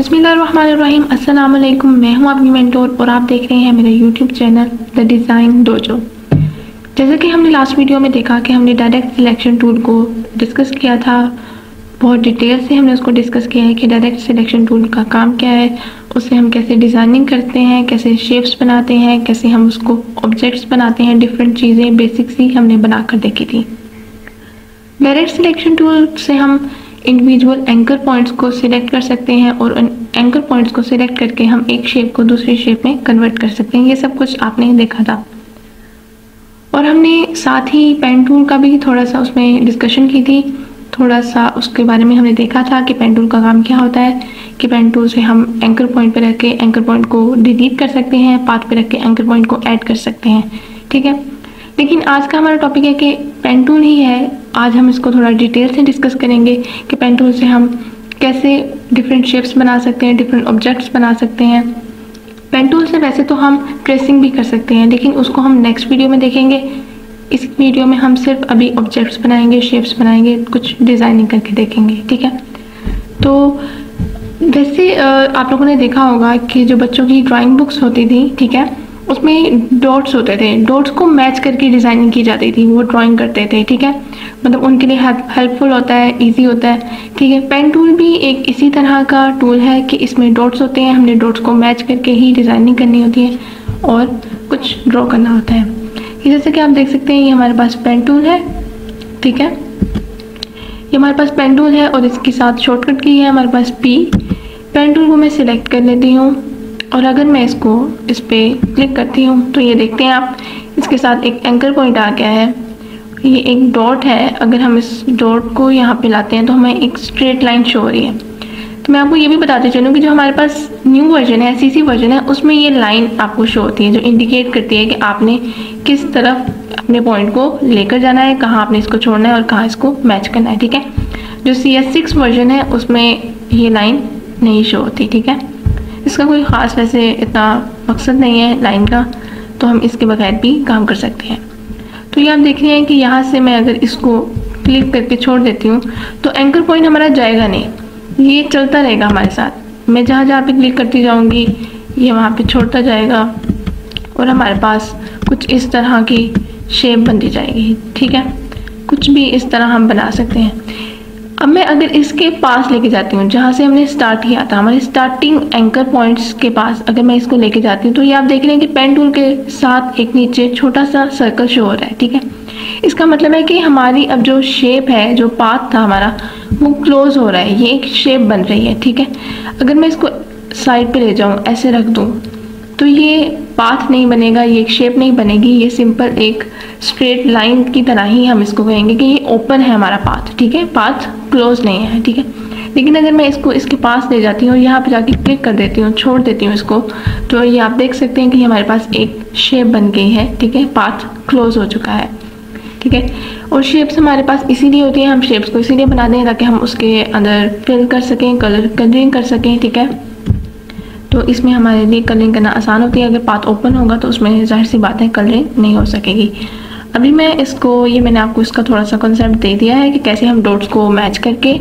बिस्मिल्लाहिर्रहमानिर्रहीम। अस्सलाम वालेकुम। मैं हूं आपकी मेंटोर और आप देख रहे हैं मेरा YouTube channel the design dojo. जैसा कि हमने लास्ट वीडियो में देखा कि हमने डायरेक्ट सिलेक्शन टूल को डिस्कस किया था, बहुत डिटेल से हमने उसको डिस्कस किया है कि डायरेक्ट सिलेक्शन टूल का काम क्या है, उससे हम कैसे डिज़ाइनिंग करते हैं, कैसे शेप्स बनाते हैं, कैसे हम उसको ऑब्जेक्ट्स बनाते हैं, डिफरेंट चीज़ें बेसिक्स ही हमने बनाकर देखी थी। डायरेक्ट सिलेक्शन टूल से हम इंडिविजुअल एंकर पॉइंट्स को सिलेक्ट कर सकते हैं और उन एंकर पॉइंट्स को सिलेक्ट करके हम एक शेप को दूसरी शेप में कन्वर्ट कर सकते हैं। ये सब कुछ आपने देखा था और हमने साथ ही पेन टूल का भी थोड़ा सा उसमें डिस्कशन की थी। थोड़ा सा उसके बारे में हमने देखा था कि पेन टूल का काम क्या होता है, कि पेन टूल से हम एंकर पॉइंट पे रख के एंकर पॉइंट को डिलीट कर सकते हैं, पाथ पे रख के एंकर पॉइंट को ऐड कर सकते हैं। ठीक है, लेकिन आज का हमारा टॉपिक है कि पेन टूल ही है। आज हम इसको थोड़ा डिटेल से डिस्कस करेंगे कि पेन टूल से हम कैसे डिफरेंट शेप्स बना सकते हैं, डिफरेंट ऑब्जेक्ट्स बना सकते हैं। पेन टूल से वैसे तो हम ट्रेसिंग भी कर सकते हैं, लेकिन उसको हम नेक्स्ट वीडियो में देखेंगे। इस वीडियो में हम सिर्फ अभी ऑब्जेक्ट्स बनाएंगे, शेप्स बनाएंगे, कुछ डिज़ाइनिंग करके देखेंगे। ठीक है, तो वैसे आप लोगों ने देखा होगा कि जो बच्चों की ड्राइंग बुक्स होती थी, ठीक है, उसमें डॉट्स होते थे, डॉट्स को मैच करके डिज़ाइनिंग की जाती थी, वो ड्राइंग करते थे। ठीक है, मतलब उनके लिए हेल्पफुल होता है, इजी होता है। ठीक है, पेन टूल भी एक इसी तरह का टूल है कि इसमें डॉट्स होते हैं, हमने डॉट्स को मैच करके ही डिज़ाइनिंग करनी होती है और कुछ ड्रॉ करना होता है। ये जैसे कि आप देख सकते हैं, ये हमारे पास पेन टूल है। ठीक है, ये हमारे पास पेन टूल है और इसके साथ शॉर्टकट की है हमारे पास पी। पेन टूल को मैं सिलेक्ट कर लेती हूँ और अगर मैं इसको इस पर क्लिक करती हूँ तो ये देखते हैं आप, इसके साथ एक एंकर पॉइंट आ गया है। ये एक डॉट है, अगर हम इस डॉट को यहाँ पे लाते हैं तो हमें एक स्ट्रेट लाइन शो हो रही है। तो मैं आपको ये भी बताते चलूँ कि जो हमारे पास न्यू वर्जन है, सीसी वर्जन है, उसमें ये लाइन आपको शो होती है जो इंडिकेट करती है कि आपने किस तरफ अपने पॉइंट को लेकर जाना है, कहाँ आपने इसको छोड़ना है और कहाँ इसको मैच करना है। ठीक है, जो CS6 वर्जन है उसमें ये लाइन नहीं शो होती। ठीक है, इसका कोई ख़ास वैसे इतना मकसद नहीं है लाइन का, तो हम इसके बगैर भी काम कर सकते हैं। तो ये आप देख रहे हैं कि यहाँ से मैं अगर इसको क्लिक करके छोड़ देती हूँ तो एंकर पॉइंट हमारा जाएगा नहीं, ये चलता रहेगा हमारे साथ। मैं जहाँ जहाँ पे क्लिक करती जाऊँगी ये वहाँ पे छोड़ता जाएगा और हमारे पास कुछ इस तरह की शेप बनती जाएगी। ठीक है, कुछ भी इस तरह हम बना सकते हैं। अब मैं अगर इसके पास लेके जाती हूँ जहाँ से हमने स्टार्ट किया था, हमारे स्टार्टिंग एंकर पॉइंट्स के पास अगर मैं इसको लेके जाती हूँ तो ये आप देख रहे हैं कि पेन टूल के साथ एक नीचे छोटा सा सर्कल शो हो रहा है। ठीक है, इसका मतलब है कि हमारी अब जो शेप है, जो पाथ था हमारा, वो क्लोज हो रहा है, ये एक शेप बन रही है। ठीक है, अगर मैं इसको साइड पे ले जाऊँ, ऐसे रख दूँ, तो ये पाथ नहीं बनेगा, ये एक शेप नहीं बनेगी, ये सिंपल एक स्ट्रेट लाइन की तरह ही हम इसको कहेंगे कि ये ओपन है हमारा पाथ। ठीक है, पाथ क्लोज नहीं है। ठीक है, लेकिन अगर मैं इसको इसके पास ले जाती हूँ, यहाँ पे जाके क्लिक कर देती हूँ, छोड़ देती हूँ इसको, तो ये आप देख सकते हैं कि हमारे पास एक शेप बन गई है। ठीक है, पाथ क्लोज हो चुका है। ठीक है, और शेप्स हमारे पास इसीलिए होती हैं, हम शेप्स को इसीलिए बनाते हैं ताकि हम उसके अंदर फिल कर सकें, कलरिंग कर सकें। ठीक है, तो इसमें हमारे लिए कलरिंग करना आसान होती है। अगर पाथ ओपन होगा तो उसमें जाहिर सी बात है कलरिंग नहीं हो सकेगी। अभी मैं इसको, ये मैंने आपको इसका थोड़ा सा कॉन्सेप्ट दे दिया है कि कैसे हम डॉट्स को मैच करके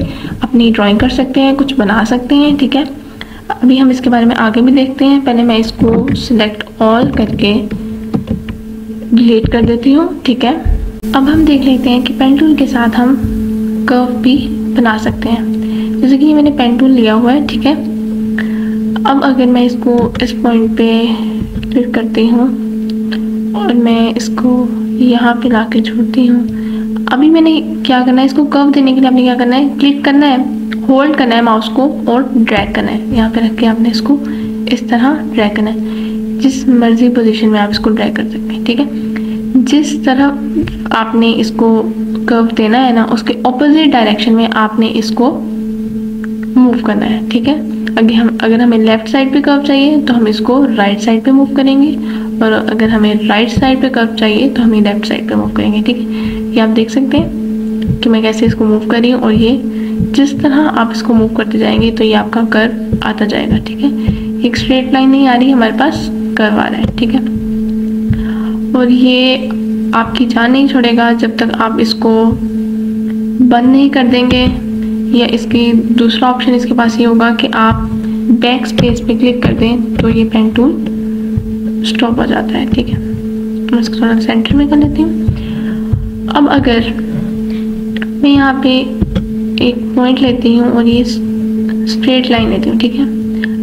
अपनी ड्राइंग कर सकते हैं, कुछ बना सकते हैं। ठीक है, अभी हम इसके बारे में आगे भी देखते हैं। पहले मैं इसको सिलेक्ट ऑल करके डिलीट कर देती हूँ। ठीक है, अब हम देख लेते हैं कि पेन टूल के साथ हम कर्व भी बना सकते हैं। जैसे कि मैंने पेन टूल लिया हुआ है। ठीक है, अब अगर मैं इसको इस पॉइंट पे क्लिक करती हूँ और मैं इसको यहाँ पे ला के छोड़ती हूँ, अभी मैंने क्या करना है, इसको कर्व देने के लिए आपने क्या करना है, क्लिक करना है, होल्ड करना है माउस को और ड्रैग करना है। यहाँ पे रख के आपने इसको इस तरह ड्रैग करना है, जिस मर्जी पोजीशन में आप इसको ड्रैग कर सकते हैं। ठीक है, जिस तरह आपने इसको कर्व देना है ना, उसके ऑपोजिट डायरेक्शन में आपने इसको मूव करना है। ठीक है, अगर हमें लेफ्ट साइड पे कर्व चाहिए तो हम इसको राइट साइड पे मूव करेंगे, और अगर हमें राइट साइड पे कर्व चाहिए तो हम लेफ्ट साइड पे मूव करेंगे। ठीक है, ये आप देख सकते हैं कि मैं कैसे इसको मूव कर रही हूँ और ये जिस तरह आप इसको मूव करते जाएंगे तो ये आपका कर्व आता जाएगा। ठीक है, एक स्ट्रेट लाइन नहीं आ रही, हमारे पास कर्व आ रहा है। ठीक है, और ये आपकी जान नहीं छोड़ेगा जब तक आप इसको बंद नहीं कर देंगे, या इसकी दूसरा ऑप्शन इसके पास ये होगा कि आप बैक स्पेस पे क्लिक कर दें तो ये पेन टूल स्टॉप हो जाता है। ठीक है, मैं इसको थोड़ा सेंटर में कर लेती हूँ। अब अगर मैं यहाँ पे एक पॉइंट लेती हूँ और ये स्ट्रेट लाइन लेती हूँ। ठीक है,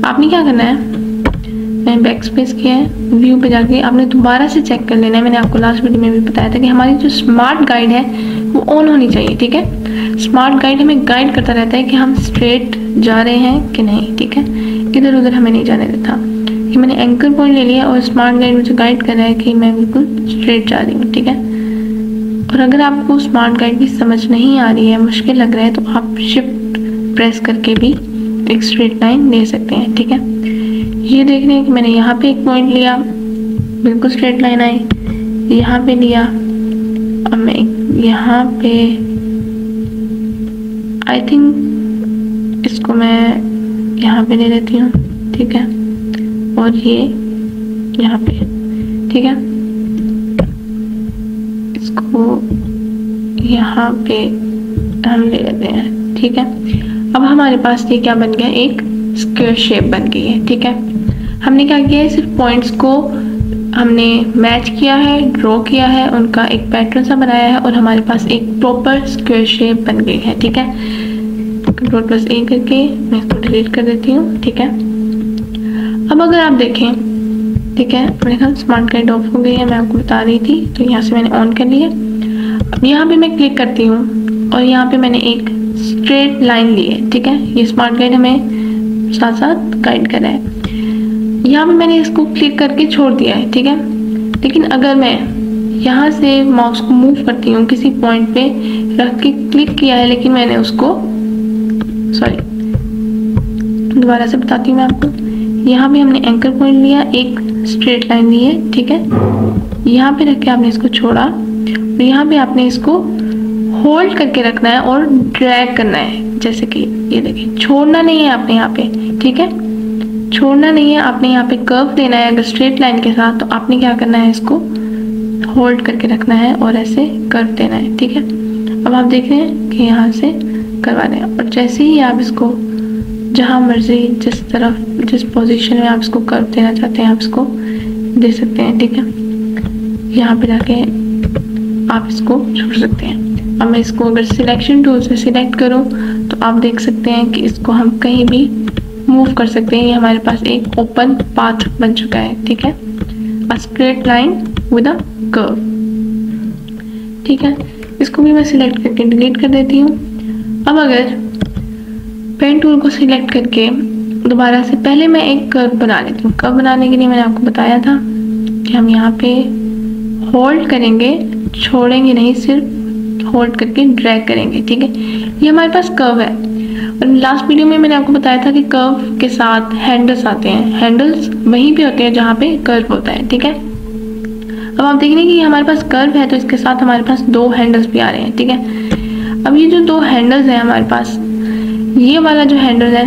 आपने क्या करना है, मैं बैक स्पेस किया है, व्यू पे जाके आपने दोबारा से चेक कर लेना है। मैंने आपको लास्ट वीडियो में भी बताया था कि हमारी जो स्मार्ट गाइड है वो ऑन होनी चाहिए। ठीक है, स्मार्ट गाइड हमें गाइड करता रहता है कि हम स्ट्रेट जा रहे हैं कि नहीं। ठीक है, इधर उधर हमें नहीं जाने देता। ये मैंने एंकर पॉइंट ले लिया और स्मार्ट गाइड मुझे गाइड कर रहा है कि मैं बिल्कुल स्ट्रेट जा रही हूँ। ठीक है, और अगर आपको स्मार्ट गाइड की समझ नहीं आ रही है, मुश्किल लग रहा है, तो आप शिफ्ट प्रेस करके भी एक स्ट्रेट लाइन ले सकते हैं। ठीक है, ये देख रहे हैं कि मैंने यहाँ पे एक पॉइंट लिया, बिल्कुल स्ट्रेट लाइन आई, यहाँ पे लिया। अब मैं यहाँ पे आई थिंक इसको मैं यहाँ पे ले लेती हूँ। ठीक है, और ये यहाँ पे। ठीक है, इसको यहाँ पे हम ले लेते हैं। ठीक है, अब हमारे पास ये क्या बन गया, एक स्क्वायर शेप बन गई है। ठीक है, हमने क्या किया है, सिर्फ पॉइंट्स को हमने मैच किया है, ड्रॉ किया है, उनका एक पैटर्न सा बनाया है और हमारे पास एक प्रॉपर स्क्वायर शेप बन गई है। ठीक है, Ctrl+A करके मैं इसको डिलीट कर देती हूँ। ठीक है, अब अगर आप देखें, ठीक है, मेरे ख्याल स्मार्ट गाइड ऑफ हो गई है, मैं आपको बता रही थी, तो यहाँ से मैंने ऑन कर लिया। अब यहाँ पे मैं क्लिक करती हूँ और यहाँ पे मैंने एक स्ट्रेट लाइन ली है। ठीक है, ये स्मार्ट गाइड हमें साथ साथ गाइड कर रहा है। यहाँ पे मैंने इसको क्लिक करके छोड़ दिया है। ठीक है, लेकिन अगर मैं यहाँ से माउस को मूव करती हूँ, किसी पॉइंट पे रख के क्लिक किया है, लेकिन मैंने उसको दोबारा से बताती हूँ मैं आपको। यहाँ पे हमने एंकर पॉइंट लिया, एक स्ट्रेट लाइन ली है। ठीक है, यहाँ पे रख के आपने इसको छोड़ा और यहाँ पे आपने इसको होल्ड करके रखना है और ड्रैग करना है, जैसे कि ये देखिए, छोड़ना नहीं है आपने यहाँ पे। ठीक है, छोड़ना नहीं है आपने, यहाँ पे कर्व देना है। अगर स्ट्रेट लाइन के साथ, तो आपने क्या करना है, इसको होल्ड करके रखना है और ऐसे कर्व देना है। ठीक है, अब आप देख रहे हैं कि यहाँ से करवा रहे हैं, और जैसे ही आप इसको जहाँ मर्जी, जिस तरफ, जिस पोजीशन में आप इसको कर्व देना चाहते हैं, आप इसको दे सकते हैं। ठीक है, यहाँ पे जाके आप इसको छोड़ सकते हैं। अब मैं इसको अगर सिलेक्शन टूल से सिलेक्ट करूँ तो आप देख सकते हैं कि इसको हम कहीं भी मूव कर सकते हैं। ये हमारे पास एक ओपन पाथ बन चुका है। ठीक है, a straight line with a curve. ठीक है, इसको भी मैं सिलेक्ट करके डिलीट कर देती हूँ। अब अगर पेन टूल को सिलेक्ट करके दोबारा से पहले मैं एक कर्व बना लेती हूँ। कर्व बनाने के लिए मैंने आपको बताया था कि हम यहाँ पे होल्ड करेंगे, छोड़ेंगे नहीं, सिर्फ होल्ड करके ड्रैग करेंगे। ठीक है, ये हमारे पास कर्व है, और लास्ट वीडियो में मैंने आपको बताया था कि कर्व के साथ हैंडल्स आते हैं। हैंडल्स वहीं पे होते हैं जहाँ पे कर्व होता है। ठीक है, अब आप देख रहे हैं कि हमारे पास कर्व है, तो इसके साथ हमारे पास दो हैंडल्स भी आ रहे हैं। ठीक है, अब ये जो दो हैंडल्स हैं हमारे पास, ये वाला जो हैंडल है,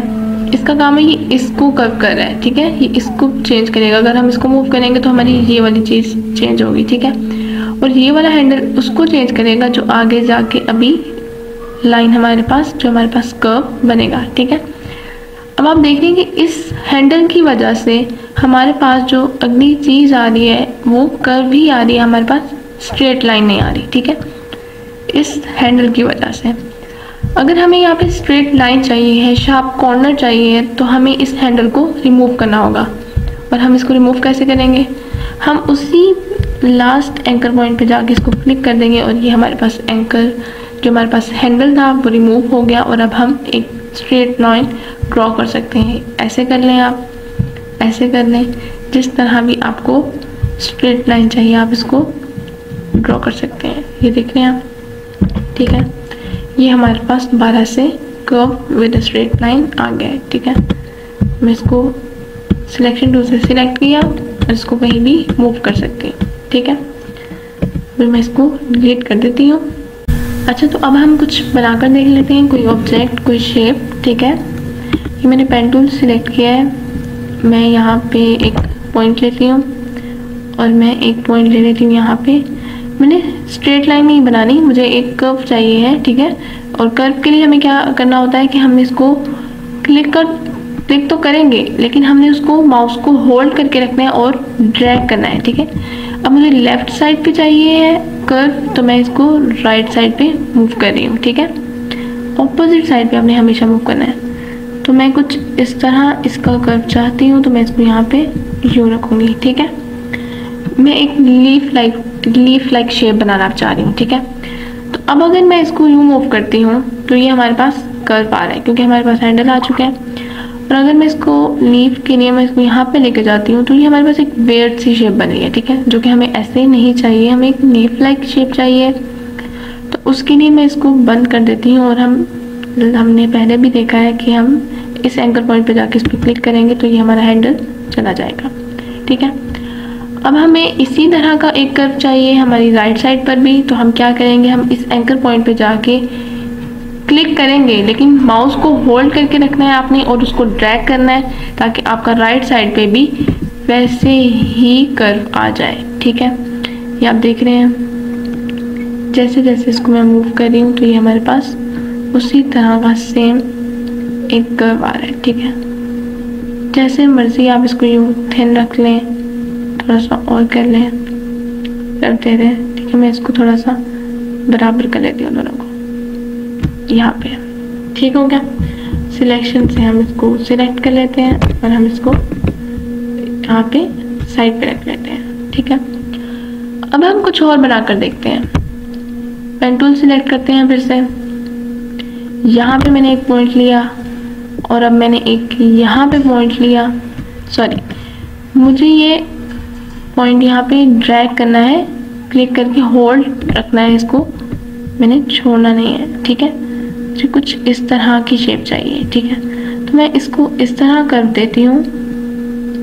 इसका काम है ये इसको कर्व कर रहा है। ठीक है, ये इसको चेंज करेगा। अगर हम इसको मूव करेंगे तो हमारी ये वाली चीज़ चेंज होगी। ठीक है, और ये वाला हैंडल उसको चेंज करेगा जो आगे जाके अभी लाइन हमारे पास, जो हमारे पास कर्व बनेगा। ठीक है, अब आप देख रहे हैं कि इस हैंडल की वजह से हमारे पास जो अगली चीज़ आ रही है वो कर्व ही आ रही है, हमारे पास स्ट्रेट लाइन नहीं आ रही। ठीक है, इस हैंडल की वजह से। अगर हमें यहाँ पे स्ट्रेट लाइन चाहिए है, शार्प कॉर्नर चाहिए है, तो हमें इस हैंडल को रिमूव करना होगा। और हम इसको रिमूव कैसे करेंगे, हम उसी लास्ट एंकर पॉइंट पे जाके इसको क्लिक कर देंगे और ये हमारे पास एंकर, जो हमारे पास हैंडल था, वो रिमूव हो गया और अब हम एक स्ट्रेट लाइन ड्रॉ कर सकते हैं। ऐसे कर लें आप, ऐसे कर लें, जिस तरह भी आपको स्ट्रेट लाइन चाहिए आप इसको ड्रॉ कर सकते हैं। ये देख रहे हैं आप। ठीक है, ये हमारे पास 12 से कर्व विद स्ट्रेट लाइन आ गया है। ठीक है, मैं इसको सिलेक्शन टूल से सिलेक्ट किया और इसको कहीं भी मूव कर सकते हैं। ठीक है, फिर मैं इसको डिलीट कर देती हूँ। अच्छा, तो अब हम कुछ बनाकर देख लेते हैं, कोई ऑब्जेक्ट, कोई शेप। ठीक है, ये मैंने पेन टूल सिलेक्ट किया है। मैं यहाँ पे एक पॉइंट लेती हूँ और मैं एक पॉइंट ले लेती हूँ यहाँ पे। मैंने स्ट्रेट लाइन नहीं बनानी, मुझे एक कर्व चाहिए है। ठीक है, और कर्व के लिए हमें क्या करना होता है कि हम इसको क्लिक कर क्लिक तो करेंगे लेकिन हमने उसको माउस को होल्ड करके रखना है और ड्रैग करना है, ठीक है। अब मुझे लेफ्ट साइड पे चाहिए है कर्व, तो मैं इसको राइट साइड पे मूव कर रही हूँ, ठीक है। ऑपोजिट साइड पे आपने हमेशा मूव करना है। तो मैं कुछ इस तरह इसका कर्व चाहती हूँ, तो मैं इसको यहाँ पे यूँ रखूँगी, ठीक है। मैं एक लीफ लाइक शेप बनाना चाह रही हूँ, ठीक है। तो अब अगर मैं इसको यूँ मूव करती हूँ तो ये हमारे पास कर्व आ रहा है क्योंकि हमारे पास हैंडल आ चुका है। और अगर मैं इसको लीफ के लिए मैं इसको यहाँ पे लेके जाती हूँ तो ये हमारे पास एक वेयर्ड सी शेप बन रही है, ठीक है, जो कि हमें ऐसे नहीं चाहिए, हमें एक लीफ लाइक शेप चाहिए। तो उसके लिए मैं इसको बंद कर देती हूँ और हमने पहले भी देखा है कि हम इस एंकर पॉइंट पे जाके इस पर क्लिक करेंगे तो ये हमारा हैंडल चला जाएगा, ठीक है। अब हमें इसी तरह का एक कर्व चाहिए हमारी राइट साइड पर भी। तो हम क्या करेंगे, हम इस एंकर पॉइंट पे जाके क्लिक करेंगे लेकिन माउस को होल्ड करके रखना है आपने और उसको ड्रैग करना है ताकि आपका राइट साइड पे भी वैसे ही कर्व आ जाए, ठीक है। ये आप देख रहे हैं जैसे जैसे इसको मैं मूव कर रही हूँ तो ये हमारे पास उसी तरह का सेम एक कर्व आ रहा है, ठीक है। जैसे मर्जी आप इसको यूँ थिन रख लें, थोड़ा सा और कर लें, करते रहे, ठीक है। मैं इसको थोड़ा सा बराबर कर लेती हूँ दोनों को यहाँ पे, ठीक हो गया। सिलेक्शन से हम इसको सिलेक्ट कर लेते हैं और हम इसको यहाँ पे साइड पे रख लेते हैं, ठीक है। अब हम कुछ और बनाकर देखते हैं। पेन टूल सिलेक्ट करते हैं, फिर से यहाँ पे मैंने एक पॉइंट लिया और अब मैंने एक यहाँ पे पॉइंट लिया, सॉरी मुझे ये पॉइंट यहाँ पे ड्रैग करना है, क्लिक करके होल्ड रखना है, इसको मैंने छोड़ना नहीं है, ठीक है। मुझे कुछ इस तरह की शेप चाहिए, ठीक है। तो मैं इसको इस तरह कर देती हूँ,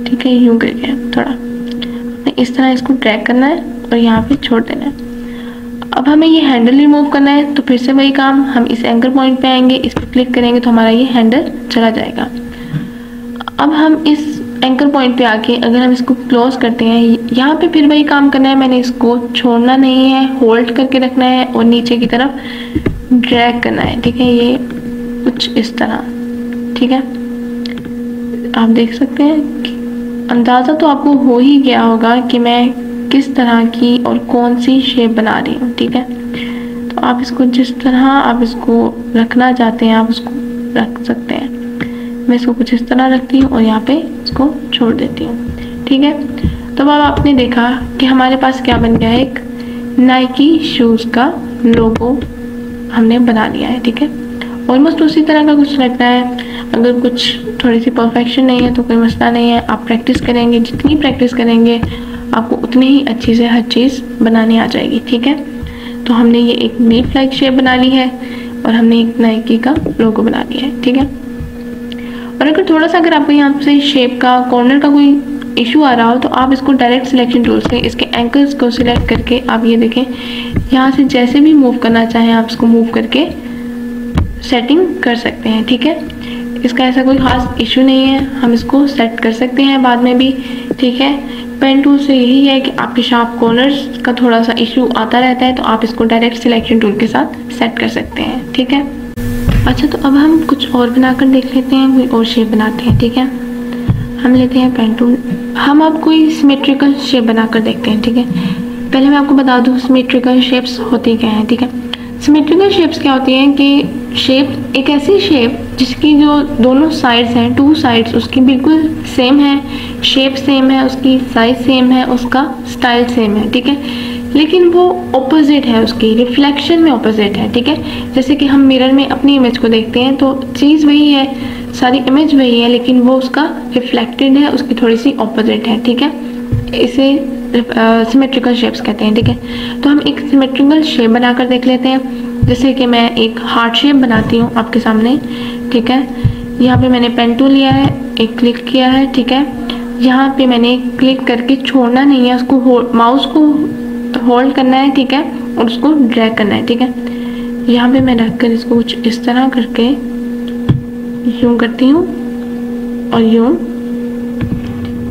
ठीक है, यूँ करके थोड़ा इस तरह इसको ड्रैग करना है और यहाँ पे छोड़ देना है। अब हमें ये हैंडल रिमूव करना है तो फिर से वही काम, हम इस एंकर पॉइंट पे आएंगे, इस पर क्लिक करेंगे तो हमारा ये हैंडल चला जाएगा। अब हम इस एंकर पॉइंट पे आके अगर हम इसको क्लोज करते हैं, यहाँ पे फिर वही काम करना है, मैंने इसको छोड़ना नहीं है, होल्ड करके रखना है और नीचे की तरफ ड्रैग करना है, ठीक है। ये कुछ इस तरह, ठीक है। आप देख सकते हैं कि अंदाज़ा तो आपको हो ही गया होगा कि मैं किस तरह की और कौन सी शेप बना रही हूँ, ठीक है। तो आप इसको जिस तरह आप इसको रखना चाहते हैं आप उसको रख सकते हैं। मैं इसको कुछ इस तरह रखती हूँ और यहाँ पे इसको छोड़ देती हूँ, ठीक है। तो अब आपने देखा कि हमारे पास क्या बन गया है, एक नाइकी शूज़ का लोगो हमने बना लिया है, ठीक है। ऑलमोस्ट उसी तरह का कुछ लगता है। अगर कुछ थोड़ी सी परफेक्शन नहीं है तो कोई मसला नहीं है, आप प्रैक्टिस करेंगे, जितनी प्रैक्टिस करेंगे आपको उतनी ही अच्छी से हर चीज़ बनानी आ जाएगी, ठीक है। तो हमने ये एक लीफ लाइक शेप बना ली है और हमने एक नाइकी का लोगो बना लिया है, ठीक है। और अगर थोड़ा सा अगर आपको यहाँ से शेप का कॉर्नर का कोई इशू आ रहा हो तो आप इसको डायरेक्ट सिलेक्शन टूल से इसके एंकल्स को सिलेक्ट करके आप ये देखें, यहाँ से जैसे भी मूव करना चाहें आप इसको मूव करके सेटिंग कर सकते हैं, ठीक है। इसका ऐसा कोई ख़ास इशू नहीं है, हम इसको सेट कर सकते हैं बाद में भी, ठीक है। पेन टूल से यही है कि आपके शार्प कॉर्नर्स का थोड़ा सा इशू आता रहता है तो आप इसको डायरेक्ट सिलेक्शन टूल के साथ सेट कर सकते हैं, ठीक है। अच्छा, तो अब हम कुछ और बनाकर देख लेते हैं, कोई और शेप बनाते हैं, ठीक है। हम लेते हैं पेन टूल, हम अब कोई सिमेट्रिकल शेप बनाकर देखते हैं, ठीक है। पहले मैं आपको बता दूँ सिमेट्रिकल शेप्स होती क्या हैं, ठीक है। सिमेट्रिकल शेप्स क्या होती हैं कि शेप एक ऐसी शेप जिसकी जो दोनों साइड्स हैं, टू साइड्स उसकी बिल्कुल सेम है, शेप सेम है, उसकी साइज सेम है, उसका स्टाइल सेम है, ठीक है। लेकिन वो ऑपोजिट है, उसकी रिफ्लेक्शन में ऑपोजिट है, ठीक है। जैसे कि हम मिरर में अपनी इमेज को देखते हैं तो चीज़ वही है, सारी इमेज वही है, लेकिन वो उसका रिफ्लेक्टेड है, उसकी थोड़ी सी ऑपोजिट है, ठीक है। इसे सिमेट्रिकल शेप्स कहते हैं, ठीक है। तो हम एक सिमेट्रिकल शेप बनाकर देख लेते हैं। जैसे कि मैं एक हार्ट शेप बनाती हूँ आपके सामने, ठीक है। यहाँ पे मैंने पेन टूल लिया है, एक क्लिक किया है, ठीक है। यहाँ पे मैंने क्लिक करके छोड़ना नहीं है, उसको माउस को होल्ड करना है, ठीक है, और उसको ड्रैग करना है, ठीक है। यहाँ पे मैं रखकर इसको कुछ इस तरह करके यूँ करती हूँ और यूँ,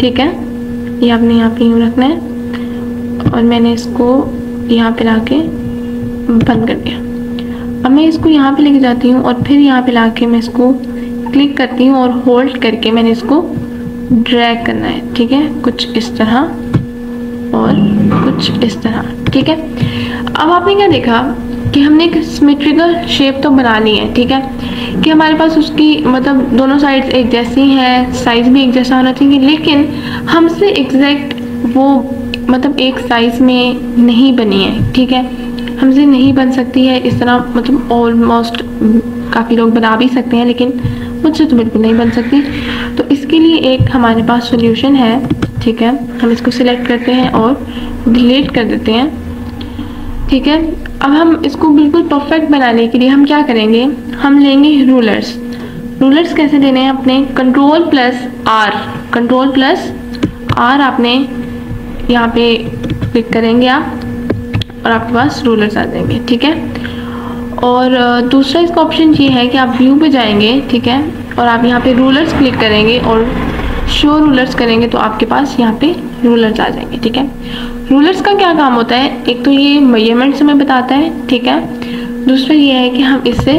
ठीक है। ये आपने यहाँ पे यूँ रखना है और मैंने इसको यहाँ पे लाके बंद कर दिया। अब मैं इसको यहाँ पे लेके जाती हूँ और फिर यहाँ पे लाके मैं इसको क्लिक करती हूँ और होल्ड करके मैंने इसको ड्रैग करना है, ठीक है, कुछ इस तरह और कुछ इस तरह, ठीक है। अब आपने क्या देखा कि हमने एक सिमेट्रिकल शेप तो बना ली है, ठीक है, कि हमारे पास उसकी मतलब दोनों साइड्स एक जैसी हैं, साइज भी एक जैसा होना चाहिए, लेकिन हमसे एग्जैक्ट वो मतलब एक साइज में नहीं बनी है, ठीक है, हमसे नहीं बन सकती है इस तरह, मतलब ऑलमोस्ट काफ़ी लोग बना भी सकते हैं लेकिन मुझसे तो बिल्कुल नहीं बन सकती। तो इसके लिए एक हमारे पास सॉल्यूशन है, ठीक है, हम इसको सिलेक्ट करते हैं और डिलीट कर देते हैं, ठीक है। अब हम इसको बिल्कुल परफेक्ट बनाने के लिए हम क्या करेंगे, हम लेंगे रूलर्स। रूलर्स कैसे लेने हैं, अपने कंट्रोल प्लस आर आपने यहाँ पे क्लिक करेंगे आप और आपके पास रूलर्स आ जाएंगे, ठीक है। और दूसरा इसका ऑप्शन ये है कि आप व्यू पे जाएंगे, ठीक है, और आप यहाँ पे रूलर्स क्लिक करेंगे और शो रूलर्स करेंगे तो आपके पास यहाँ पे रूलर्स आ जाएंगे, ठीक है। रूलर्स का क्या काम होता है, एक तो ये मेजरमेंट्स हमें बताता है, ठीक है, दूसरा ये है कि हम इससे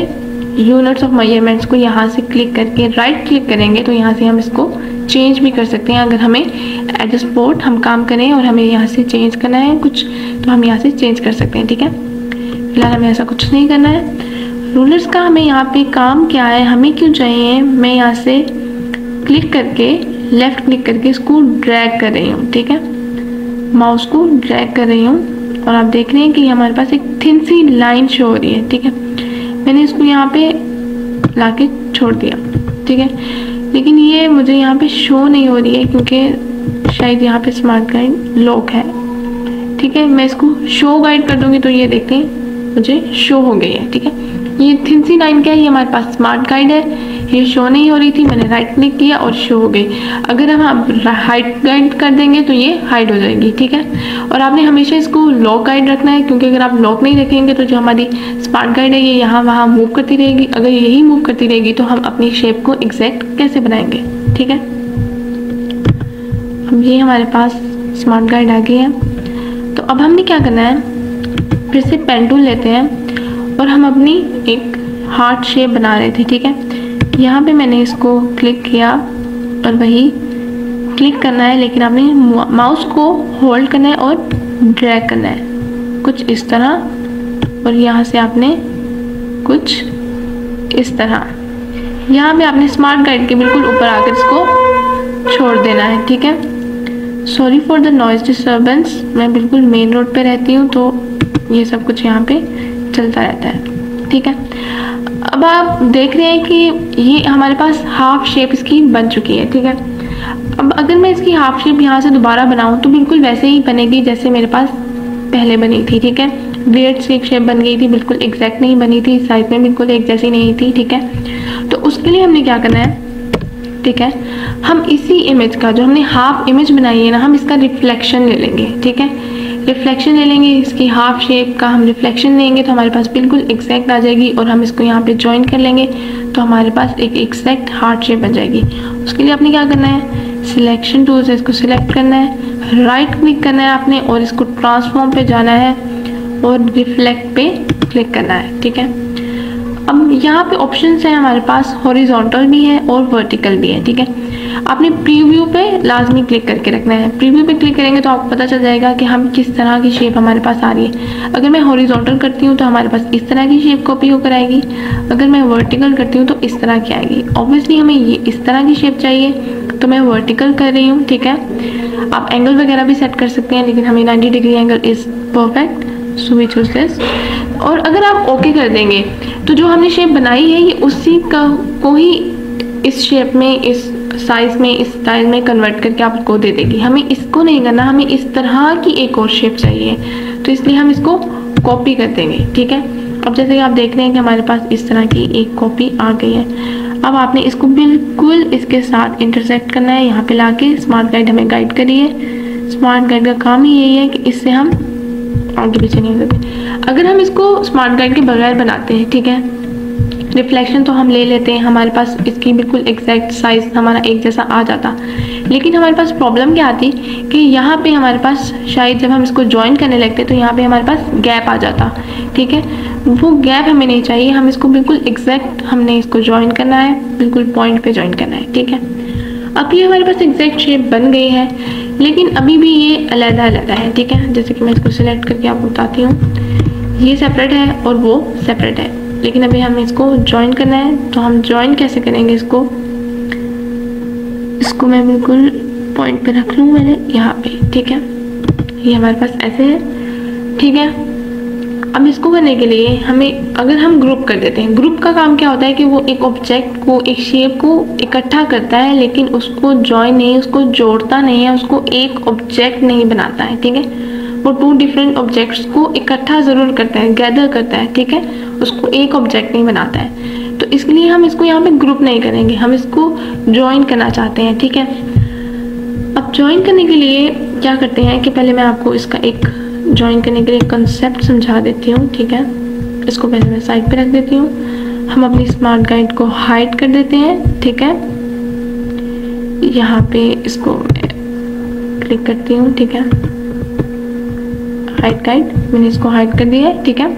यूनिट्स ऑफ मेजरमेंट्स को यहाँ से क्लिक करके राइट क्लिक करेंगे तो यहाँ से हम इसको चेंज भी कर सकते हैं। अगर हमें एडजस्ट बोर्ड हम काम करें और हमें यहाँ से चेंज करना है कुछ तो हम यहाँ से चेंज कर सकते हैं, ठीक है। फिलहाल हमें ऐसा कुछ नहीं करना है। रूलर्स का हमें यहाँ पे काम क्या है, हमें क्यों चाहिए, मैं यहाँ से क्लिक करके लेफ्ट क्लिक करके इसको ड्रैग कर रही हूँ, ठीक है, माउस को ड्रैग कर रही हूँ और आप देख रहे हैं कि हमारे पास एक थिन सी लाइन शो हो रही है, ठीक है। मैंने इसको यहाँ पे लाके छोड़ दिया, ठीक है, लेकिन ये मुझे यहाँ पे शो नहीं हो रही है क्योंकि शायद यहाँ पे स्मार्ट गाइड लॉक है, ठीक है। मैं इसको शो गाइड कर दूंगी तो ये देखते हैं मुझे शो हो गई है, ठीक है। ये थिन सी लाइन क्या है, ये हमारे पास स्मार्ट गाइड है, ये शो नहीं हो रही थी, मैंने राइट क्लिक किया और शो हो गई। अगर हम हाइड गाइड कर देंगे तो ये हाइड हो जाएगी, ठीक है। और आपने हमेशा इसको लॉक गाइड रखना है क्योंकि अगर आप लॉक नहीं रखेंगे तो जो हमारी स्मार्ट गाइड है ये यहाँ वहाँ मूव करती रहेगी। अगर यही मूव करती रहेगी तो हम अपनी शेप को एग्जैक्ट कैसे बनाएंगे, ठीक है। अब ये हमारे पास स्मार्ट गाइड आ गई है, तो अब हमने क्या करना है, फिर से पेन टूल लेते हैं और हम अपनी एक हार्ट शेप बना रहे थे, ठीक है। यहाँ पे मैंने इसको क्लिक किया और वही क्लिक करना है, लेकिन आपने माउस को होल्ड करना है और ड्रैग करना है कुछ इस तरह और यहाँ से आपने कुछ इस तरह यहाँ पे आपने स्मार्ट गाइड के बिल्कुल ऊपर आकर इसको छोड़ देना है, ठीक है। Sorry for the noise disturbance, मैं बिल्कुल मेन रोड पे रहती हूँ तो ये सब कुछ यहाँ पे चलता रहता है, ठीक है। अब आप देख रहे हैं कि ये हमारे पास हाफ शेप इसकी बन चुकी है, ठीक है। अब अगर मैं इसकी हाफ शेप यहाँ से दोबारा बनाऊँ तो बिल्कुल वैसे ही बनेगी जैसे मेरे पास पहले बनी थी, ठीक है। वियर्ड सी एक शेप बन गई थी, बिल्कुल एग्जैक्ट नहीं बनी थी, साइज में बिल्कुल एक जैसी नहीं थी, ठीक है। तो उसके लिए हमने क्या करना है, ठीक है, हम इसी इमेज का जो हमने हाफ इमेज बनाई है ना, हम इसका रिफ्लेक्शन ले लेंगे, ठीक है। रिफ्लेक्शन ले लेंगे, इसकी हाफ शेप का हम रिफ्लेक्शन लेंगे तो हमारे पास बिल्कुल एग्जैक्ट आ जाएगी और हम इसको यहाँ पे ज्वाइन कर लेंगे तो हमारे पास एक एग्जैक्ट हार्ट शेप बन जाएगी। उसके लिए आपने क्या करना है, सिलेक्शन टूल से इसको सिलेक्ट करना है, राइट क्लिक करना है आपने और इसको ट्रांसफॉर्म पे जाना है और रिफ्लेक्ट पे क्लिक करना है, ठीक है। अब यहाँ पे ऑप्शंस हैं हमारे पास, हॉरिजॉन्टल भी है और वर्टिकल भी है, ठीक है। आपने प्रीव्यू पे लाजमी क्लिक करके रखना है। प्रीव्यू पे क्लिक करेंगे तो आपको पता चल जाएगा कि हम किस तरह की शेप हमारे पास आ रही है। अगर मैं हॉरिजॉन्टल करती हूँ तो हमारे पास इस तरह की शेप कॉपी होकर आएगी, अगर मैं वर्टिकल करती हूँ तो इस तरह की आएगी। ऑब्वियसली हमें ये इस तरह की शेप चाहिए तो मैं वर्टिकल कर रही हूँ, ठीक है। आप एंगल वगैरह भी सेट कर सकते हैं लेकिन हमें 90 degree angle is perfect, so we choose this. और अगर आप ओके कर देंगे तो जो हमने शेप बनाई है ये उसी का को ही इस शेप में, इस साइज में, इस स्टाइल में कन्वर्ट करके आपको दे देगी। हमें इसको नहीं करना, हमें इस तरह की एक और शेप चाहिए तो इसलिए हम इसको कॉपी कर देंगे, ठीक है। अब जैसे कि आप देख रहे हैं कि हमारे पास इस तरह की एक कॉपी आ गई है। अब आपने इसको बिल्कुल इसके साथ इंटरसेक्ट करना है, यहाँ पे लाके स्मार्ट गाइड हमें गाइड करी है। स्मार्ट गाइड का काम ही यही है कि इससे हम आगे पीछे नहीं हो सकते। अगर हम इसको स्मार्ट गाइड के बगैर बनाते हैं, ठीक है, रिफ्लेक्शन तो हम ले लेते हैं, हमारे पास इसकी बिल्कुल एग्जैक्ट साइज हमारा एक जैसा आ जाता। लेकिन हमारे पास प्रॉब्लम क्या आती कि यहाँ पे हमारे पास शायद जब हम इसको ज्वाइन करने लगते तो यहाँ पे हमारे पास गैप आ जाता, ठीक है। वो गैप हमें नहीं चाहिए, हम इसको बिल्कुल एग्जैक्ट हमने इसको ज्वाइन करना है, बिल्कुल पॉइंट पे ज्वाइन करना है, ठीक है। अब ये हमारे पास एग्जैक्ट शेप बन गई है, लेकिन अभी भी ये अलग अलग है, ठीक है। जैसे कि मैं इसको सिलेक्ट करके आपको बताती हूँ, ये सेपरेट है और वो सेपरेट है, लेकिन अभी हमें इसको ज्वाइन करना है। तो हम ज्वाइन कैसे करेंगे इसको मैं बिल्कुल पॉइंट पे रख लूँ मैंने यहाँ पे, ठीक है। ये हमारे पास ऐसे है, ठीक है। अब इसको करने के लिए हमें, अगर हम ग्रुप कर देते हैं, ग्रुप का काम क्या होता है कि वो एक ऑब्जेक्ट को, एक शेप को इकट्ठा करता है, लेकिन उसको ज्वाइन नहीं, उसको जोड़ता नहीं है, उसको एक ऑब्जेक्ट नहीं बनाता है, ठीक है। वो टू डिफरेंट ऑब्जेक्ट्स को इकट्ठा ज़रूर करता है, गैदर करता है, ठीक है, उसको एक ऑब्जेक्ट नहीं बनाता है। तो इसलिए हम इसको यहाँ पे ग्रुप नहीं करेंगे, हम इसको ज्वाइन करना चाहते हैं, ठीक है। अब ज्वाइन करने के लिए क्या करते हैं कि पहले मैं आपको इसका एक ज्वाइन करने के लिए कंसेप्ट समझा देती हूँ, ठीक है। इसको पहले मैं साइड पे रख देती हूँ। हम अपनी स्मार्ट गाइड को हाइड कर देते हैं, ठीक है। यहाँ पे इसको क्लिक करती हूँ, ठीक है, हाइड गाइड, मैंने इसको हाइड कर दिया है, ठीक है।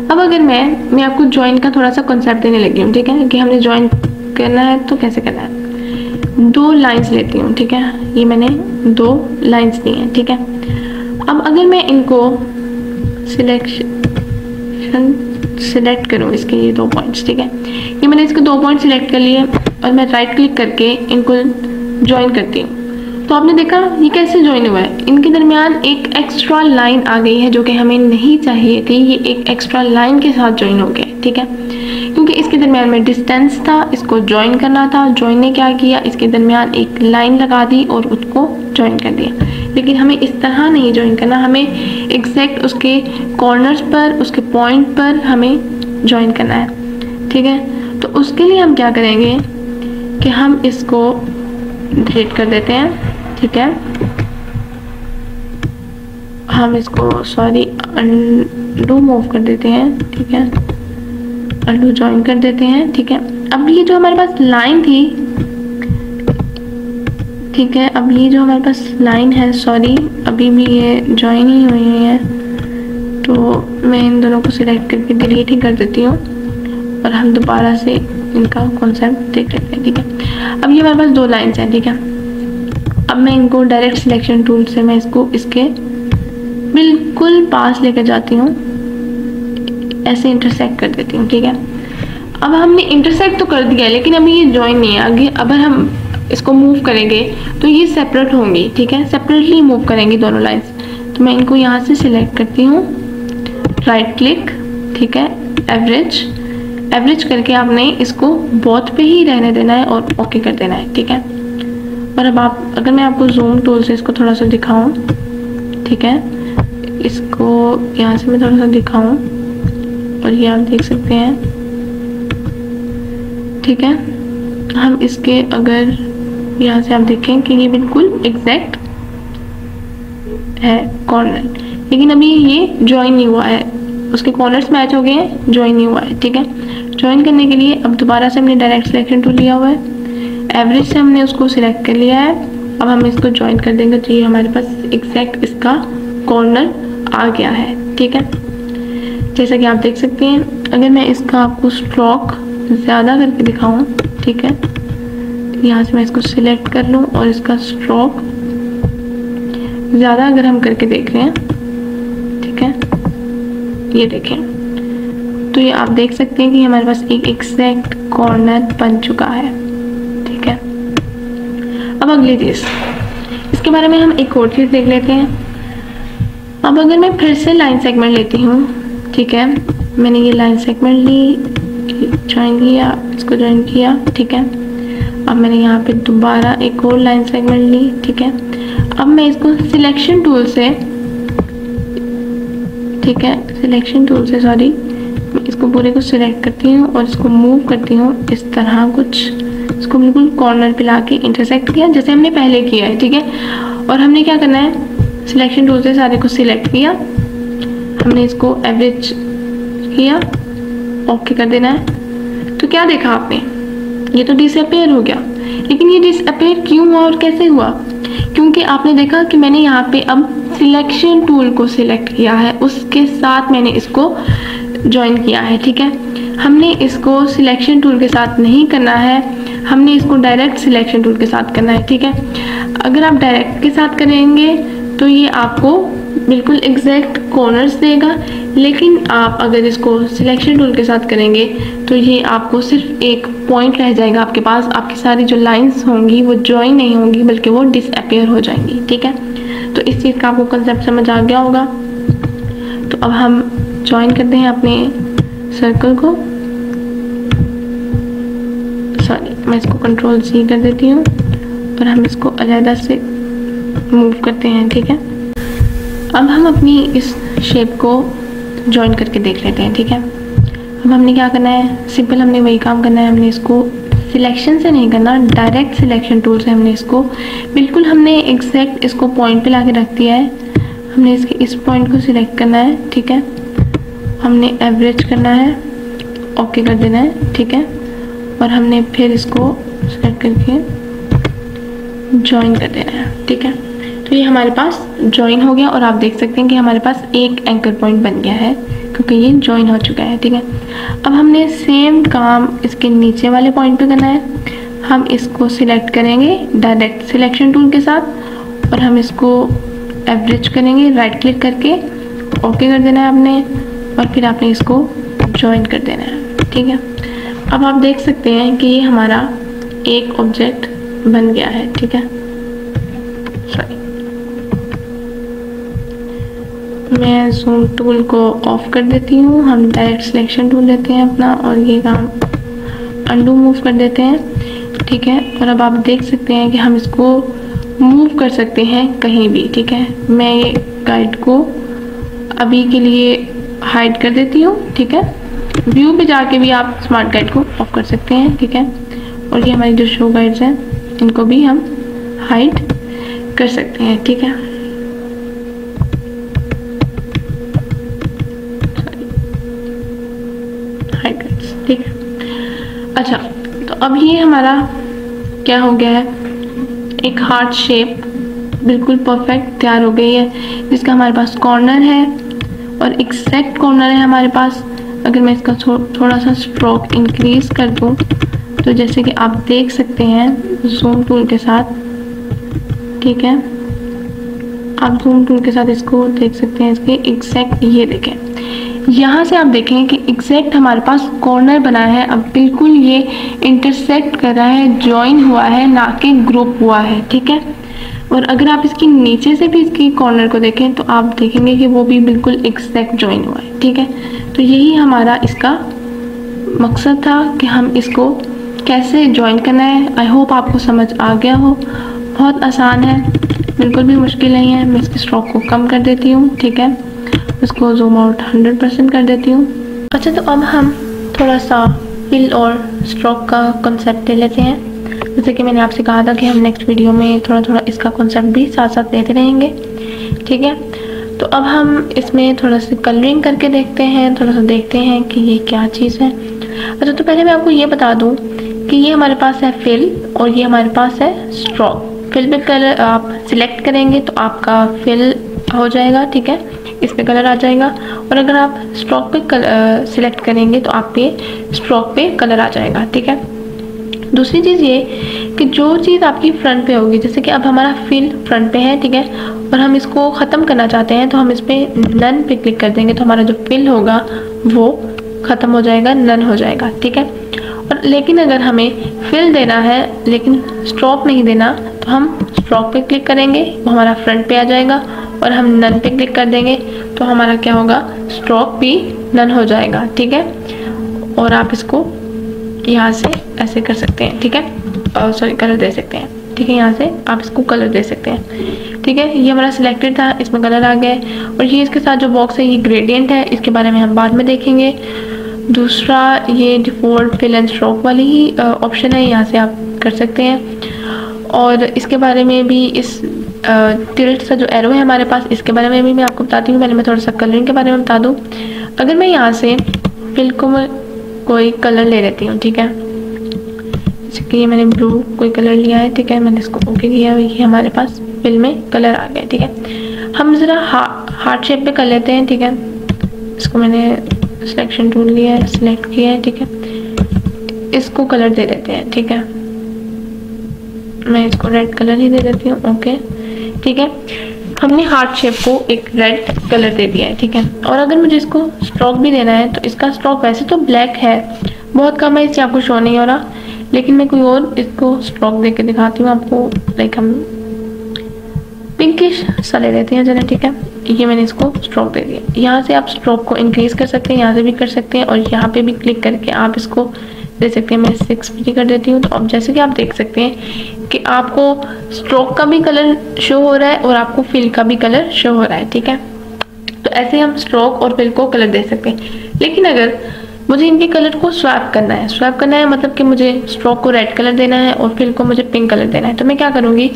अब अगर मैं आपको ज्वाइन का थोड़ा सा कंसेप्ट देने लगी हूँ, ठीक है, कि हमने ज्वाइन करना है तो कैसे करना है। 2 लाइंस लेती हूँ, ठीक है, ये मैंने 2 लाइंस ली हैं, ठीक है। अब अगर मैं इनको सिलेक्ट करूँ, इसके ये 2 पॉइंट्स, ठीक है, ये मैंने इसके 2 पॉइंट सिलेक्ट कर लिए और मैं राइट क्लिक करके इनको ज्वाइन करती हूँ। तो आपने देखा ये कैसे ज्वाइन हुआ है, इनके दरमियान एक एक्स्ट्रा लाइन आ गई है जो कि हमें नहीं चाहिए थी, ये एक एक्स्ट्रा लाइन के साथ ज्वाइन हो गया, ठीक है, क्योंकि इसके दरमियान में डिस्टेंस था, इसको ज्वाइन करना था। ज्वाइन ने क्या किया, इसके दरमियान एक लाइन लगा दी और उसको ज्वाइन कर दिया। लेकिन हमें इस तरह नहीं ज्वाइन करना, हमें एग्जैक्ट उसके कॉर्नर्स पर, उसके पॉइंट पर हमें ज्वाइन करना है, ठीक है। तो उसके लिए हम क्या करेंगे कि हम इसको डिलीट कर देते हैं, ठीक है। हम इसको अनडू मूव कर देते हैं, ठीक है, अनडू ज्वाइन कर देते हैं, ठीक है। अब ये जो हमारे पास लाइन थी, ठीक है, अब ये जो हमारे पास लाइन है, अभी भी ये ज्वाइन ही हुई है, तो मैं इन दोनों को सिलेक्ट करके डिलीट ही कर देती हूँ और हम दोबारा से इनका कॉन्सेप्ट देख लेते हैं, ठीक है। अब ये हमारे पास 2 लाइन्स हैं, ठीक है। अब मैं इनको डायरेक्ट सिलेक्शन टूल से मैं इसको इसके बिल्कुल पास लेकर जाती हूँ, ऐसे इंटरसेक्ट कर देती हूँ, ठीक है। अब हमने इंटरसेक्ट तो कर दिया है, लेकिन अभी ये ज्वाइन नहीं है। आगे अगर हम इसको मूव करेंगे तो ये सेपरेट होंगी, ठीक है, सेपरेटली मूव करेंगी दोनों लाइन्स। तो मैं इनको यहाँ से सिलेक्ट करती हूँ, राइट क्लिक, ठीक है, एवरेज करके आपने इसको बोथ पे ही रहने देना है और ओके कर देना है, ठीक है। और अब अगर मैं आपको जूम टूल से इसको थोड़ा सा दिखाऊं, ठीक है, इसको यहाँ से मैं थोड़ा सा दिखाऊं और ये आप देख सकते हैं, ठीक है। हम इसके अगर यहाँ से आप देखें कि ये बिल्कुल एग्जैक्ट है कॉर्नर, लेकिन अभी ये ज्वाइन नहीं हुआ है, उसके कॉर्नर्स मैच हो गए हैं, ज्वाइन नहीं हुआ है, ठीक है। ज्वाइन करने के लिए अब दोबारा से हमने डायरेक्ट सिलेक्शन टूल लिया हुआ है, एवरेज से हमने उसको सिलेक्ट कर लिया है। अब हम इसको ज्वाइन कर देंगे तो ये हमारे पास एग्जैक्ट इसका कॉर्नर आ गया है, ठीक है। जैसा कि आप देख सकते हैं, अगर मैं इसका आपको स्ट्रोक ज़्यादा करके दिखाऊं, ठीक है, यहाँ से मैं इसको सिलेक्ट कर लूँ और इसका स्ट्रोक ज़्यादा अगर हम करके देख रहे हैं, ठीक है, ये देखें, तो ये आप देख सकते हैं कि हमारे पास एक एग्जैक्ट कॉर्नर बन चुका है, ठीक है। अब अगली चीज़, इसके बारे में हम एक और चीज़ देख लेते हैं। अब अगर मैं फिर से लाइन सेगमेंट लेती हूँ, ठीक है, मैंने ये लाइन सेगमेंट ली, ज्वाइन किया, इसको ज्वाइन किया, ठीक है। अब मैंने यहाँ पे दोबारा एक और लाइन सेगमेंट ली, ठीक है। अब मैं इसको सिलेक्शन टूल से, ठीक है, सिलेक्शन टूल से मैं इसको पूरे को सिलेक्ट करती हूँ और इसको मूव करती हूँ इस तरह कुछ, इसको बिल्कुल कॉर्नर पे लाके इंटरसेक्ट किया जैसे हमने पहले किया है, ठीक है। और हमने क्या करना है, सिलेक्शन टूल से सारे को सिलेक्ट किया, हमने इसको एवरेज किया, ओके कर देना है। तो क्या देखा आपने, ये तो डिसअपेयर हो गया। लेकिन ये डिसअपेयर क्यों हुआ और कैसे हुआ? क्योंकि आपने देखा कि मैंने यहाँ पे अब सिलेक्शन टूल को सिलेक्ट किया है, उसके साथ मैंने इसको ज्वाइन किया है। ठीक है, हमने इसको सिलेक्शन टूल के साथ नहीं करना है, हमने इसको डायरेक्ट सिलेक्शन टूल के साथ करना है। ठीक है, अगर आप डायरेक्ट के साथ करेंगे तो ये आपको बिल्कुल एग्जैक्ट कॉर्नर्स देगा, लेकिन आप अगर इसको सिलेक्शन टूल के साथ करेंगे तो ये आपको सिर्फ एक पॉइंट रह जाएगा आपके पास, आपकी सारी जो लाइंस होंगी वो ज्वाइन नहीं होंगी बल्कि वो डिसअपेयर हो जाएंगी। ठीक है, तो इस चीज़ का आपको कंसेप्ट समझ आ गया होगा। तो अब हम ज्वाइन करते हैं अपने सर्कल को, सॉरी मैं इसको कंट्रोल C कर देती हूँ और हम इसको अलग से मूव करते हैं। ठीक है, अब हम अपनी इस शेप को ज्वाइन करके देख लेते हैं। ठीक है, अब हमने क्या करना है, सिंपल हमने वही काम करना है, हमने इसको सिलेक्शन से नहीं करना, डायरेक्ट सिलेक्शन टूल से हमने इसको बिल्कुल हमने एग्जैक्ट इसको पॉइंट पे लाके रख दिया है। हमने इसके इस पॉइंट को सिलेक्ट करना है। ठीक है, हमने एवरेज करना है, ओके कर देना है। ठीक है, और हमने फिर इसको सिलेक्ट करके ज्वाइन कर देना है। ठीक है, तो ये हमारे पास ज्वाइन हो गया और आप देख सकते हैं कि हमारे पास एक एंकर पॉइंट बन गया है क्योंकि ये ज्वाइन हो चुका है। ठीक है, अब हमने सेम काम इसके नीचे वाले पॉइंट पे करना है। हम इसको सिलेक्ट करेंगे डायरेक्ट सिलेक्शन टूल के साथ और हम इसको एवरेज करेंगे राइट क्लिक करके, ओके कर देना है आपने, और फिर आपने इसको ज्वाइन कर देना है। ठीक है, अब आप देख सकते हैं कि ये हमारा एक ऑब्जेक्ट बन गया है। ठीक है, सॉरी मैं जूम टूल को ऑफ कर देती हूँ, हम डायरेक्ट सिलेक्शन टूल लेते हैं अपना और ये काम अंडू मूव कर देते हैं। ठीक है, और अब आप देख सकते हैं कि हम इसको मूव कर सकते हैं कहीं भी। ठीक है, मैं ये गाइड को अभी के लिए हाइड कर देती हूँ। ठीक है, व्यू पे जाके भी आप स्मार्ट गाइड को ऑफ कर सकते हैं। ठीक है, और ये हमारी जो शो गाइड्स हैं इनको भी हम हाइड कर सकते हैं। ठीक है, हाइड गाइड्स। ठीक है, अच्छा तो अब ये हमारा क्या हो गया है, एक हार्ट शेप बिल्कुल परफेक्ट तैयार हो गई है, जिसका हमारे पास कॉर्नर है और एग्जैक्ट कॉर्नर है हमारे पास। अगर मैं इसका थोड़ा सा स्ट्रोक इंक्रीज कर दूं तो जैसे कि आप देख सकते हैं जूम टूल के साथ। ठीक है, आप जूम टूल के साथ इसको देख सकते हैं, इसके एग्जैक्ट ये देखें, यहाँ से आप देखें कि एग्जैक्ट हमारे पास कॉर्नर बना है। अब बिल्कुल ये इंटरसेक्ट कर रहा है, ज्वाइन हुआ है, ना कि ग्रुप हुआ है। ठीक है, और अगर आप इसकी नीचे से भी इसकी कॉर्नर को देखें तो आप देखेंगे कि वो भी बिल्कुल एग्जैक्ट ज्वाइन हुआ है। ठीक है, तो यही हमारा इसका मकसद था कि हम इसको कैसे ज्वाइन करना है। आई होप आपको समझ आ गया हो, बहुत आसान है, बिल्कुल भी मुश्किल नहीं है। मैं इसके स्ट्रोक को कम कर देती हूँ। ठीक है, इसको जूम आउट 100% कर देती हूँ। अच्छा, तो अब हम थोड़ा सा फिल और स्ट्रोक का कॉन्सेप्ट ले लेते हैं। जैसे कि मैंने आपसे कहा था कि हम नेक्स्ट वीडियो में थोड़ा थोड़ा इसका कॉन्सेप्ट भी साथ साथ लेते रहेंगे। ठीक है, तो अब हम इसमें थोड़ा सा कलरिंग करके देखते हैं, थोड़ा सा देखते हैं कि ये क्या चीज़ है। अच्छा, तो पहले मैं आपको ये बता दूँ कि ये हमारे पास है फिल और ये हमारे पास है स्ट्रोक। फिल पे कलर आप सिलेक्ट करेंगे तो आपका फिल हो जाएगा। ठीक है, इस पे कलर आ जाएगा, और अगर आप स्ट्रोक पे सिलेक्ट करेंगे तो आप पे स्ट्रोक पे कलर आ जाएगा। ठीक है, दूसरी चीज़ ये कि जो चीज़ आपकी फ्रंट पे होगी, जैसे कि अब हमारा फिल फ्रंट पे है। ठीक है, और हम इसको ख़त्म करना चाहते हैं तो हम इस पे नन पे क्लिक कर देंगे तो हमारा जो फिल होगा वो ख़त्म हो जाएगा, नन हो जाएगा। ठीक है, और लेकिन अगर हमें फिल देना है लेकिन स्ट्रोक नहीं देना तो हम स्ट्रोक पे क्लिक करेंगे, वो हमारा फ्रंट पे आ जाएगा, और हम नन पे क्लिक कर देंगे तो हमारा क्या होगा, स्ट्रोक भी नन हो जाएगा। ठीक है, और आप इसको यहाँ से ऐसे कर सकते हैं। ठीक है, और सॉरी कलर दे सकते हैं। ठीक है, यहाँ से आप इसको कलर दे सकते हैं। ठीक है, ये हमारा सिलेक्टेड था, इसमें कलर आ गए, और ये इसके साथ जो बॉक्स है ये ग्रेडियंट है, इसके बारे में हम बाद में देखेंगे। दूसरा ये डिफ़ॉल्ट फिल एंड स्ट्रोक वाली ही ऑप्शन है, यहाँ से आप कर सकते हैं। और इसके बारे में भी इस टिल्ट सा जो एरो है हमारे पास, इसके बारे में भी मैं आपको बताती हूँ। पहले मैं थोड़ा सा कलरिंग के बारे में बता दूँ। अगर मैं यहाँ से फिल को कोई कलर ले लेती हूँ, ठीक है। जैसे कि ये मैंने ब्लू कोई कलर लिया है, ठीक है। मैंने इसको ओके किया, ये हमारे पास फिल में कलर आ गया, ठीक है। हम ज़रा हार्ट शेप पे कर लेते हैं, ठीक है। इसको मैंने सिलेक्शन टूल लिया है, सिलेक्ट किया है, ठीक है। इसको कलर दे देते हैं, ठीक है। मैं इसको रेड कलर ही दे देती हूँ, ओके, ठीक है। हमने हार्ट शेप को एक रेड कलर दे दिया है, ठीक है। और अगर मुझे इसको स्ट्रोक भी देना है तो इसका स्ट्रोक वैसे तो ब्लैक है, बहुत कम है, इससे आपको शो नहीं हो रहा, लेकिन मैं कोई और इसको स्ट्रोक दे के दिखाती हूँ आपको। लाइक हम पिंकिश सा ले लेते हैं जरा, ठीक है। ये मैंने इसको स्ट्रोक दे दिया। यहाँ से आप स्ट्रोक को इंक्रीज कर सकते हैं, यहाँ से भी कर सकते हैं, और यहाँ पे भी क्लिक करके आप इसको दे सकते हैं। मैं 6 कर देती हूँ। तो अब जैसे कि आप देख सकते हैं कि आपको स्ट्रोक का भी कलर शो हो रहा है और आपको फिल का भी कलर शो हो रहा है, ठीक है। तो ऐसे हम स्ट्रोक और फिल को कलर दे सकते हैं। लेकिन अगर मुझे इनके कलर को स्वैप करना है, स्वैप करना है मतलब कि मुझे स्ट्रोक को रेड कलर देना है और फिल को मुझे पिंक कलर देना है, तो मैं क्या करूँगी,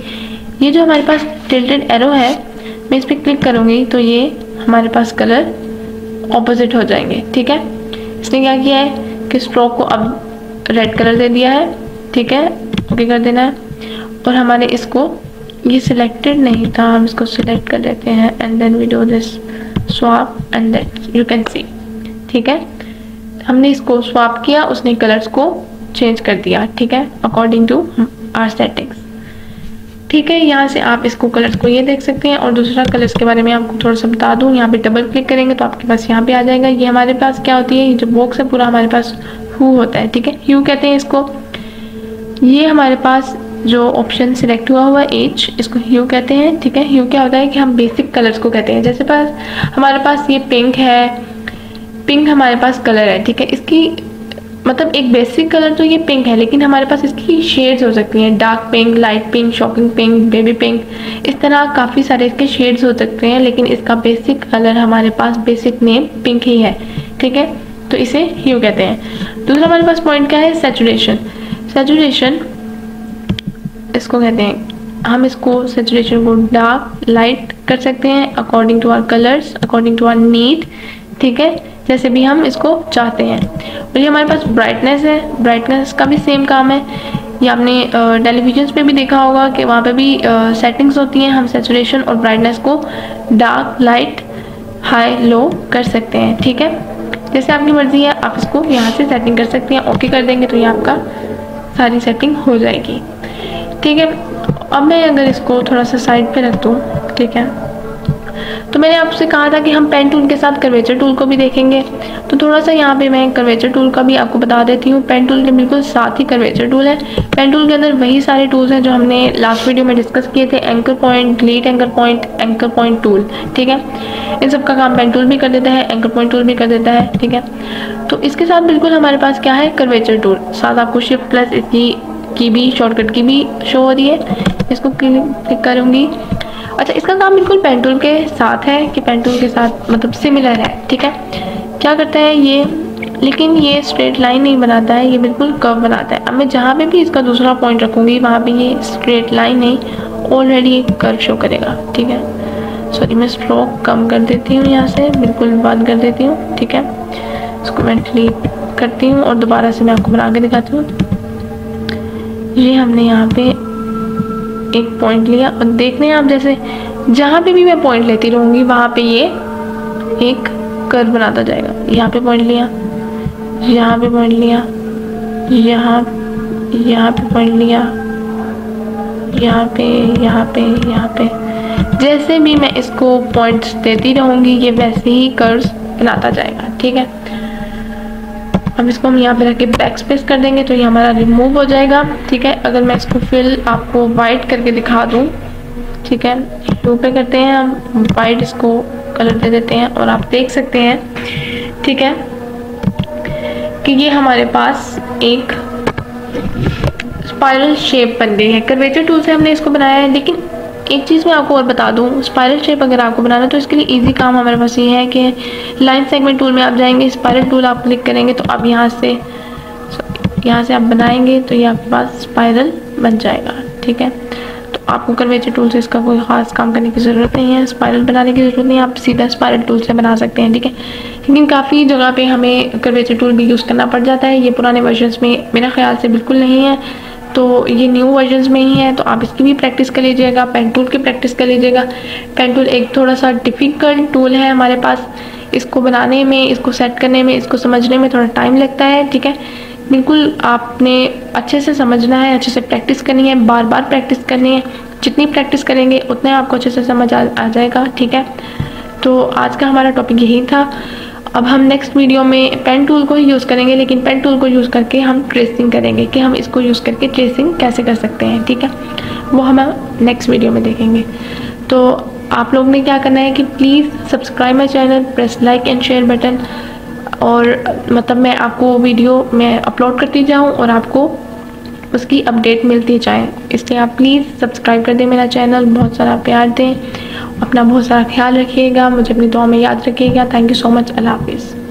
ये जो हमारे पास टिल्टेड एरो है, मैं इस पर क्लिक करूँगी तो ये हमारे पास कलर ऑपोजिट हो जाएंगे, ठीक है। इसने क्या किया है कि स्ट्रोक को अब रेड कलर दे दिया है, ठीक है, ओके कर देना है। और हमारे इसको, ये सिलेक्टेड नहीं था, हम इसको सिलेक्ट कर लेते हैं and then we do this swap and that you can see, ठीक है। हमने इसको स्वैप किया, उसने कलर्स को चेंज कर दिया, ठीक है, अकॉर्डिंग टू आवर सेटिंग्स, ठीक है। यहाँ से आप इसको कलर्स को ये देख सकते हैं। और दूसरा कलर्स के बारे में आपको थोड़ा सा बता दूँ, यहाँ पे डबल क्लिक करेंगे तो आपके पास यहाँ पे आ जाएगा। ये हमारे पास क्या होती है, ये जो बॉक्स है पूरा हमारे पास हू होता है, ठीक है, ह्यू कहते हैं इसको। ये हमारे पास जो ऑप्शन सिलेक्ट हुआ है एज, इसको ह्यू कहते हैं, ठीक है। ह्यू क्या होता है कि हम बेसिक कलर्स को कहते हैं। जैसे हमारे पास ये पिंक है, पिंक हमारे पास कलर है, ठीक है। इसकी मतलब एक बेसिक कलर तो ये पिंक है, लेकिन हमारे पास इसकी शेड्स हो सकती हैं, dark pink, light pink, shocking pink, baby pink, इस तरह काफ़ी सारे इसके शेड्स हो सकते हैं, लेकिन इसका बेसिक कलर हमारे पास बेसिक नेम पिंक ही है, ठीक है। तो इसे ह्यू कहते हैं। दूसरा हमारे पास पॉइंट क्या है, सैचुरेशन। सैचुरेशन इसको कहते हैं, हम इसको सैचुरेशन को डार्क लाइट कर सकते हैं according to our colours, according to our need, ठीक है, जैसे भी हम इसको चाहते हैं। और ये हमारे पास ब्राइटनेस है, ब्राइटनेस का भी सेम काम है। ये आपने टेलीविजन पे भी देखा होगा कि वहाँ पे भी सेटिंग्स होती हैं, हम सैचुरेशन और ब्राइटनेस को डार्क लाइट हाई लो कर सकते हैं, ठीक है। जैसे आपकी मर्जी है, आप इसको यहाँ से सेटिंग कर सकते हैं, ओके कर देंगे तो ये आपका सारी सेटिंग हो जाएगी, ठीक है। अब मैं अगर इसको थोड़ा सा साइड पे रख दूँ, ठीक है, तो मैंने आपसे कहा था कि हम पेन टूल के साथ कर्वेचर टूल को भी देखेंगे, तो थोड़ा सा यहाँ पे मैं कर्वेचर टूल का भी आपको बता देती हूँ। पेन टूल के बिल्कुल साथ ही कर्वेचर टूल है। पेन टूल के अंदर वही सारे टूल्स हैं जो हमने लास्ट वीडियो में डिस्कस किए थे, anchor point, delete anchor point tool, ठीक है। इन सब का काम पेन टूल भी कर देता है, एंकर पॉइंट टूल भी कर देता है, ठीक है। तो इसके साथ बिल्कुल हमारे पास क्या है, कर्वेचर टूल, साथ आपको शिफ्ट प्लस इसकी की भी, शॉर्टकट की भी शो हो रही है। इसको क्लिक करूँगी। अच्छा, इसका काम बिल्कुल पेन टूल के साथ है कि पेन टूल के साथ मतलब सिमिलर है, ठीक है। क्या करता है ये, लेकिन ये स्ट्रेट लाइन नहीं बनाता है, ये बिल्कुल कर्व बनाता है। अब मैं जहाँ पे भी इसका दूसरा पॉइंट रखूँगी वहाँ पे ये स्ट्रेट लाइन नहीं, ऑलरेडी एक कर्व शो करेगा, ठीक है। सॉरी, मैं स्ट्रोक कम कर देती हूँ, यहाँ से बिल्कुल बंद कर देती हूँ, ठीक है। इसको मैं डिलीट करती हूँ और दोबारा से मैं आपको बना के दिखाती हूँ। ये हमने यहाँ पे एक पॉइंट लिया और देख रहे हैं आप, जैसे जहाँ पे भी मैं पॉइंट लेती रहूँगी वहाँ पे ये एक कर्व बनाता जाएगा। यहाँ पे पॉइंट लिया, यहाँ पे पॉइंट लिया, यहाँ पे पॉइंट लिया, यहाँ पे जैसे भी मैं इसको पॉइंट्स देती रहूँगी ये वैसे ही कर्व्स बनाता जाएगा, ठीक है। अब इसको हम यहाँ पे रख के बैक स्पेस कर देंगे तो ये हमारा रिमूव हो जाएगा, ठीक है। अगर मैं इसको फिल आपको वाइट करके दिखा दूँ, ठीक है, टू पे करते हैं हम, वाइट इसको कलर दे देते हैं और आप देख सकते हैं, ठीक है, कि ये हमारे पास एक स्पाइरल शेप बन गई है। कर्वेचर टूल से हमने इसको बनाया है। लेकिन एक चीज़ मैं आपको और बता दूं, स्पाइरल शेप अगर आपको बनाना है तो इसके लिए इजी काम हमारे पास ये है कि लाइन सेगमेंट टूल में आप जाएंगे, स्पाइरल टूल आप क्लिक करेंगे तो अब यहाँ से आप बनाएंगे तो ये आपके पास स्पाइरल बन जाएगा, ठीक है। तो आपको कर्वेचर टूल से इसका कोई ख़ास काम करने की ज़रूरत नहीं है, स्पाइरल बनाने की ज़रूरत नहीं है, आप सीधा स्पाइरल टूल से बना सकते हैं, ठीक है। लेकिन काफ़ी जगह पे हमें कर्वेचर टूल भी यूज़ करना पड़ जाता है। ये पुराने वर्जन्स में मेरा ख्याल से बिल्कुल नहीं है, तो ये न्यू वर्जन्स में ही है, तो आप इसकी भी प्रैक्टिस कर लीजिएगा, पेन टूल की प्रैक्टिस कर लीजिएगा। पेन टूल एक थोड़ा सा डिफ़िकल्ट टूल है हमारे पास, इसको बनाने में, इसको सेट करने में, इसको समझने में थोड़ा टाइम लगता है, ठीक है। बिल्कुल आपने अच्छे से समझना है, अच्छे से प्रैक्टिस करनी है, बार बार प्रैक्टिस करनी है। जितनी प्रैक्टिस करेंगे उतने आपको अच्छे से समझ आ जाएगा, ठीक है। तो आज का हमारा टॉपिक यही था। अब हम नेक्स्ट वीडियो में पेन टूल को ही यूज़ करेंगे, लेकिन पेन टूल को यूज़ करके हम ट्रेसिंग करेंगे कि हम इसको यूज़ करके ट्रेसिंग कैसे कर सकते हैं, ठीक है। वो हम नेक्स्ट वीडियो में देखेंगे। तो आप लोग ने क्या करना है कि please subscribe my channel, press like and share button, और मतलब मैं आपको वीडियो मैं अपलोड करती जाऊँ और आपको उसकी अपडेट मिलती जाए, इसलिए आप प्लीज़ सब्सक्राइब कर दें मेरा चैनल, बहुत सारा प्यार दें, अपना बहुत सारा ख्याल रखिएगा, मुझे अपनी दुआ में याद रखिएगा। Thank you so much. अल्लाह हाफिज़।